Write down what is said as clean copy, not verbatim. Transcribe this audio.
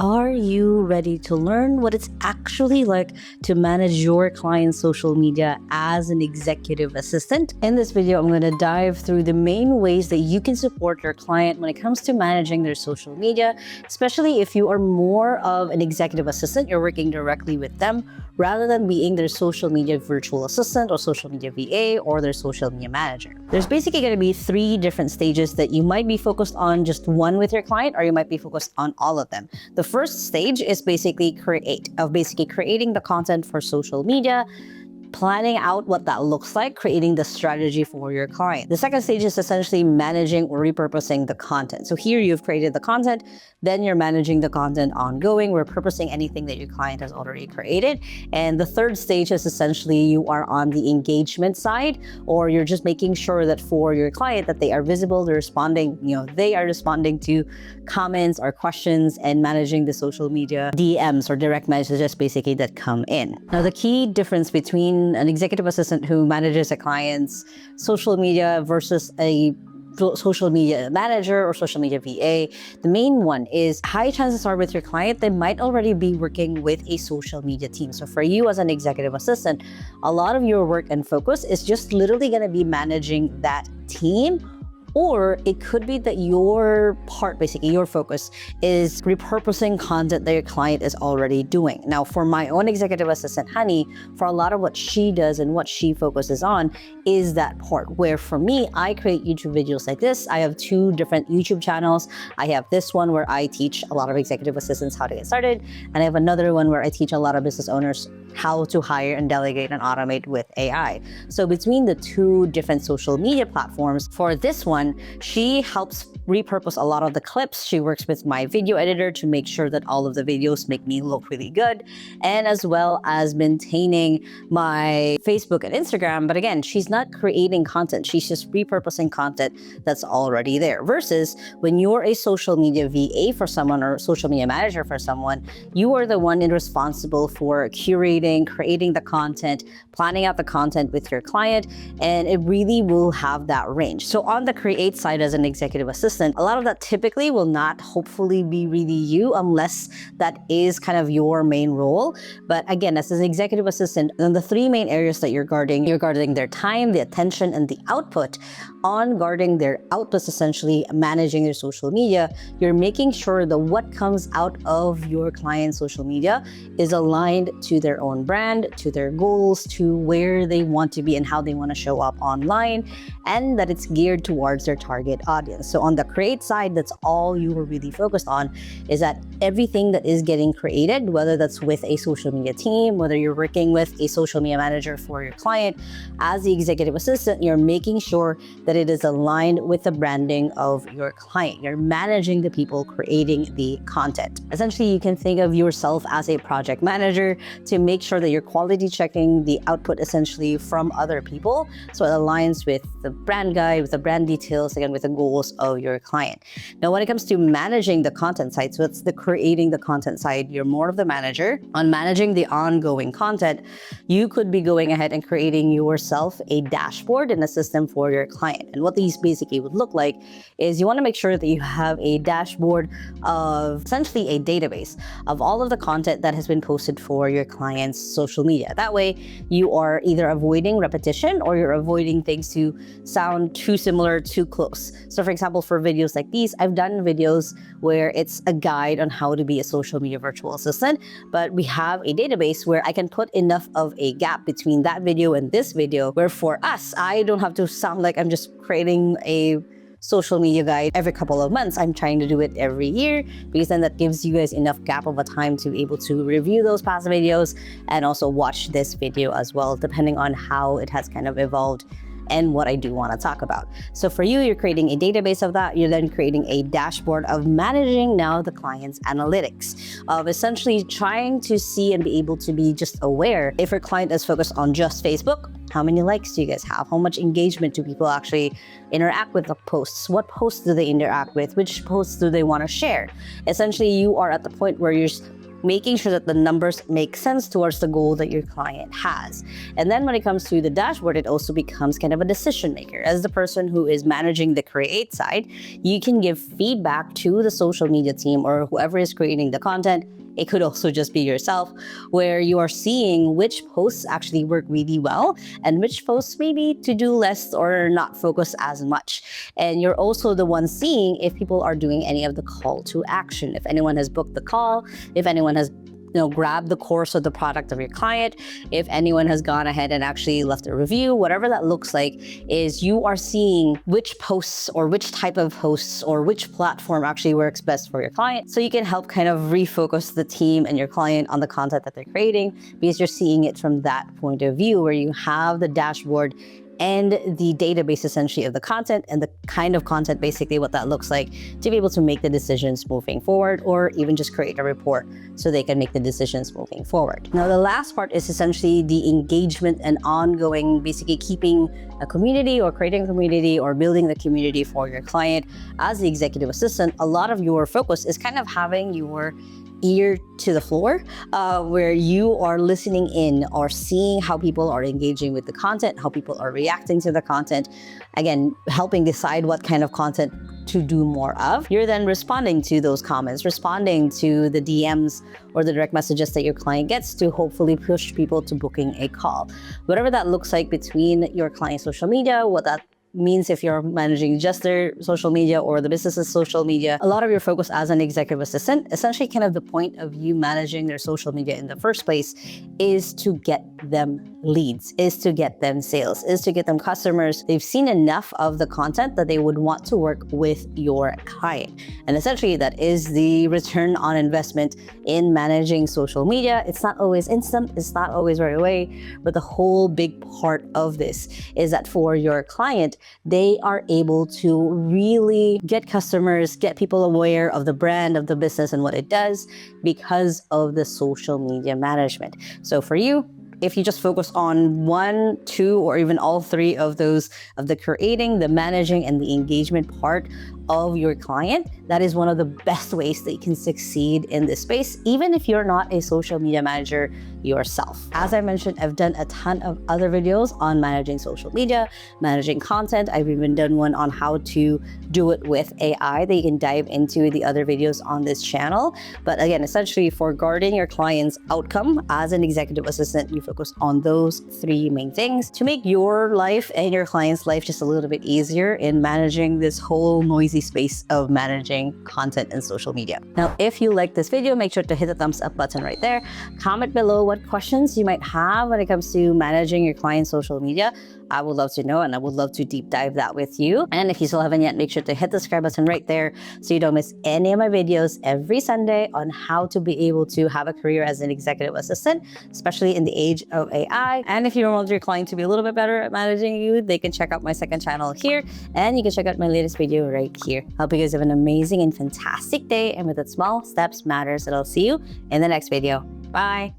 Are you ready to learn what it's actually like to manage your client's social media as an executive assistant? In this video, I'm going to dive through the main ways that you can support your client when it comes to managing their social media, especially if you are more of an executive assistant, you're working directly with them rather than being their social media virtual assistant or social media VA or their social media manager. There's basically going to be 3 different stages that you might be focused on just one with your client, or you might be focused on all of them. The first stage is basically creating the content for social media, planning out what that looks like, creating the strategy for your client. The second stage is essentially managing or repurposing the content. So here you've created the content, then you're managing the content ongoing, repurposing anything that your client has already created. And the third stage is essentially you are on the engagement side, or you're just making sure that for your client that they are visible, they're responding, they are responding to comments or questions and managing the social media DMs or direct messages basically that come in. Now, the key difference between an executive assistant who manages a client's social media versus a social media manager or social media VA, the main one is high chances are with your client, they might already be working with a social media team. So for you as an executive assistant, a lot of your work and focus is just literally going to be managing that team. Or it could be that your part, basically your focus, is repurposing content that your client is already doing. Now, for my own executive assistant, Honey, for a lot of what she does and what she focuses on is that part where for me, I create YouTube videos like this. I have 2 different YouTube channels. I have this one where I teach a lot of executive assistants how to get started. And I have another one where I teach a lot of business owners how to hire and delegate and automate with AI. So between the 2 different social media platforms, for this one, she helps repurpose a lot of the clips. She works with my video editor to make sure that all of the videos make me look really good, and as well as maintaining my Facebook and Instagram. But again, she's not creating content. She's just repurposing content that's already there. Versus when you're a social media VA for someone or social media manager for someone, you are the one responsible for curating, creating the content, planning out the content with your client, and it really will have that range. So on the create side as an executive assistant, a lot of that typically will not hopefully be really you unless that is kind of your main role. But again, as an executive assistant, then the 3 main areas that you're guarding their time, the attention, and the output. On guarding their outputs, essentially managing their social media, you're making sure that what comes out of your client's social media is aligned to their own brand, to their goals, to where they want to be and how they want to show up online, and that it's geared towards their target audience. So on the create side, that's all you were really focused on, is that everything that is getting created, whether that's with a social media team, whether you're working with a social media manager for your client, as the executive assistant, you're making sure that it is aligned with the branding of your client. You're managing the people creating the content. Essentially, you can think of yourself as a project manager to make sure that you're quality checking the output essentially from other people, so it aligns with the brand guide, with the brand details, again, with the goals of your client. Now, when it comes to managing the content side, so it's the creating the content side, you're more of the manager. On managing the ongoing content, you could be going ahead and creating yourself a dashboard and a system for your client. And what these basically would look like is you want to make sure that you have a dashboard of essentially a database of all of the content that has been posted for your client's social media. That way, you are either avoiding repetition or you're avoiding things to sound too similar, too close. So for example, for videos like these, I've done videos where it's a guide on how to be a social media virtual assistant, but we have a database where I can put enough of a gap between that video and this video, where for us, I don't have to sound like I'm just creating a social media guide every couple of months. I'm trying to do it every year, because then that gives you guys enough gap of a time to be able to review those past videos and also watch this video as well, depending on how it has kind of evolved and what I do want to talk about. So for you, you're creating a database of that. You're then creating a dashboard of managing now the client's analytics, of essentially trying to see and be able to be just aware if your client is focused on just Facebook. How many likes do you guys have? How much engagement do people actually interact with the posts? What posts do they interact with? Which posts do they want to share? Essentially, you are at the point where you're making sure that the numbers make sense towards the goal that your client has. And then when it comes to the dashboard, it also becomes kind of a decision maker. As the person who is managing the create side, you can give feedback to the social media team or whoever is creating the content. It could also just be yourself, where you are seeing which posts actually work really well and which posts maybe to do less or not focus as much. And you're also the one seeing if people are doing any of the call to action, if anyone has booked the call, if anyone has grab the course of the product of your client, if anyone has gone ahead and actually left a review, whatever that looks like, is you are seeing which posts or which type of posts or which platform actually works best for your client. So you can help kind of refocus the team and your client on the content that they're creating, because you're seeing it from that point of view where you have the dashboard and the database essentially of the content and the kind of content, basically what that looks like, to be able to make the decisions moving forward, or even just create a report so they can make the decisions moving forward. Now, the last part is essentially the engagement and ongoing, basically keeping a community or creating a community or building the community for your client. As the executive assistant, a lot of your focus is kind of having your ear to the floor, where you are listening in or seeing how people are engaging with the content, how people are reacting to the content, again, helping decide what kind of content to do more of. You're then responding to those comments, responding to the DMs or the direct messages that your client gets to hopefully push people to booking a call. Whatever that looks like between your client's social media, what that means if you're managing just their social media or the business's social media, a lot of your focus as an executive assistant, essentially kind of the point of you managing their social media in the first place, is to get them leads, is to get them sales, is to get them customers. They've seen enough of the content that they would want to work with your client. And essentially that is the return on investment in managing social media. It's not always instant, it's not always right away, but the whole big part of this is that for your client, they are able to really get customers, get people aware of the brand, of the business and what it does because of the social media management. So for you, if you just focus on one, two, or even all three of those, of the creating, the managing, and the engagement part of your client, that is one of the best ways that you can succeed in this space, even if you're not a social media manager yourself. As I mentioned, I've done a ton of other videos on managing social media, managing content. I've even done one on how to do it with AI that you can dive into the other videos on this channel. But again, essentially for guarding your client's outcome as an executive assistant, you focus on those three main things to make your life and your client's life just a little bit easier in managing this whole noisy space of managing content and social media. Now, if you like this video, make sure to hit the thumbs up button right there. Comment below what questions you might have when it comes to managing your client's social media. I would love to know, and I would love to deep dive that with you. And if you still haven't yet, make sure to hit the subscribe button right there so you don't miss any of my videos every Sunday on how to be able to have a career as an executive assistant, especially in the age of AI. And if you want your client to be a little bit better at managing you, they can check out my second channel here, and you can check out my latest video right here. Hope you guys have an amazing and fantastic day, and with that, small steps matters, and I'll see you in the next video. Bye.